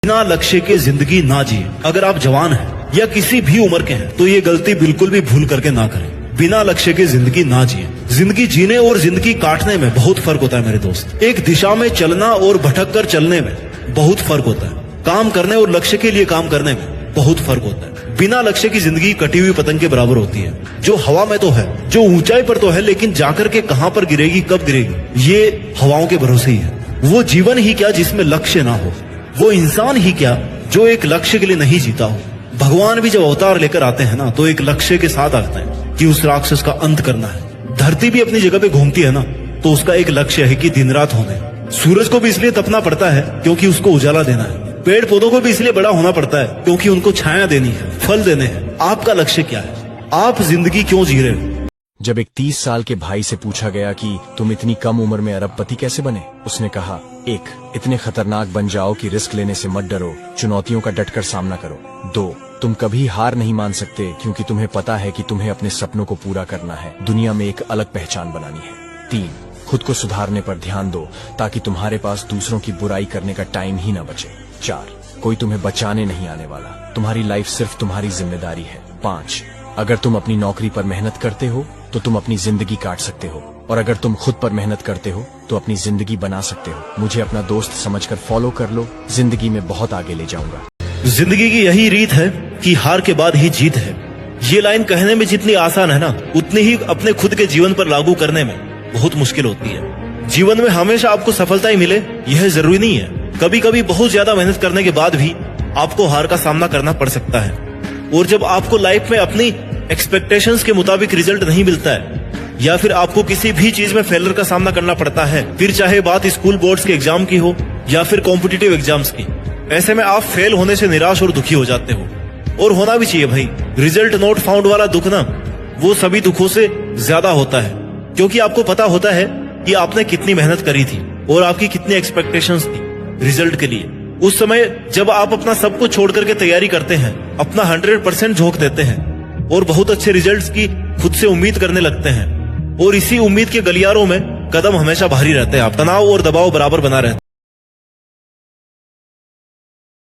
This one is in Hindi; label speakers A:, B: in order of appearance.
A: बिना लक्ष्य के जिंदगी ना जिए। अगर आप जवान हैं या किसी भी उम्र के हैं तो ये गलती बिल्कुल भी भूल करके ना करें। बिना लक्ष्य के जिंदगी ना जिए। जिंदगी जीने और जिंदगी काटने में बहुत फर्क होता है मेरे दोस्त। एक दिशा में चलना और भटक कर चलने में बहुत फर्क होता है। काम करने और लक्ष्य के लिए काम करने में बहुत फर्क होता है। बिना लक्ष्य की जिंदगी कटी हुई पतंग के बराबर होती है, जो हवा में तो है, जो ऊंचाई पर तो है, लेकिन जाकर के कहां पर गिरेगी, कब गिरेगी, ये हवाओं के भरोसे ही है। वो जीवन ही क्या जिसमें लक्ष्य ना हो, वो इंसान ही क्या जो एक लक्ष्य के लिए नहीं जीता हो। भगवान भी जब अवतार लेकर आते हैं ना तो एक लक्ष्य के साथ आते हैं कि उस राक्षस का अंत करना है। धरती भी अपनी जगह पे घूमती है ना तो उसका एक लक्ष्य है कि दिन रात होने। सूरज को भी इसलिए तपना पड़ता है क्योंकि उसको उजाला देना है। पेड़ पौधों को भी इसलिए बड़ा होना पड़ता है क्योंकि उनको छाया देनी है, फल देने हैं। आपका लक्ष्य क्या है? आप जिंदगी क्यों जी रहे हो?
B: जब एक 30 साल के भाई से पूछा गया कि तुम इतनी कम उम्र में अरबपति कैसे बने, उसने कहा, 1. इतने खतरनाक बन जाओ कि रिस्क लेने से मत डरो, चुनौतियों का डटकर सामना करो। 2. तुम कभी हार नहीं मान सकते क्योंकि तुम्हें पता है कि तुम्हें अपने सपनों को पूरा करना है, दुनिया में एक अलग पहचान बनानी है। 3. खुद को सुधारने पर ध्यान दो ताकि तुम्हारे पास दूसरों की बुराई करने का टाइम ही न बचे। 4. कोई तुम्हें बचाने नहीं आने वाला, तुम्हारी लाइफ सिर्फ तुम्हारी जिम्मेदारी है। 5. अगर तुम अपनी नौकरी पर मेहनत करते हो तो तुम अपनी जिंदगी काट सकते हो, और अगर तुम खुद पर मेहनत करते हो तो अपनी जिंदगी बना सकते हो। मुझे अपना दोस्त समझकर फॉलो कर लो, जिंदगी में बहुत आगे ले जाऊंगा।
A: जिंदगी की यही रीत है कि हार के बाद ही जीत है। ये लाइन कहने में जितनी आसान है ना, उतनी ही अपने खुद के जीवन पर लागू करने में बहुत मुश्किल होती है। जीवन में हमेशा आपको सफलता ही मिले यह जरूरी नहीं है। कभी कभी बहुत ज्यादा मेहनत करने के बाद भी आपको हार का सामना करना पड़ सकता है। और जब आपको लाइफ में अपनी एक्सपेक्टेशंस के मुताबिक रिजल्ट नहीं मिलता है या फिर आपको किसी भी चीज में फेलियर का सामना करना पड़ता है, फिर चाहे बात स्कूल बोर्ड्स के एग्जाम की हो या फिर कॉम्पिटिटिव एग्जाम्स की, ऐसे में आप फेल होने से निराश और दुखी हो जाते हो। और होना भी चाहिए भाई। रिजल्ट नॉट फाउंड वाला दुख ना वो सभी दुखों से ज्यादा होता है, क्योंकि आपको पता होता है कि आपने कितनी मेहनत करी थी और आपकी कितनी एक्सपेक्टेशंस थी रिजल्ट के लिए। उस समय जब आप अपना सब कुछ छोड़ करके तैयारी करते हैं, अपना 100% झोंक देते हैं और बहुत अच्छे रिजल्ट्स की खुद से उम्मीद करने लगते हैं, और इसी उम्मीद के गलियारों में कदम हमेशा भारी रहते हैं। आप तनाव और दबाव बराबर बना रहते हैं।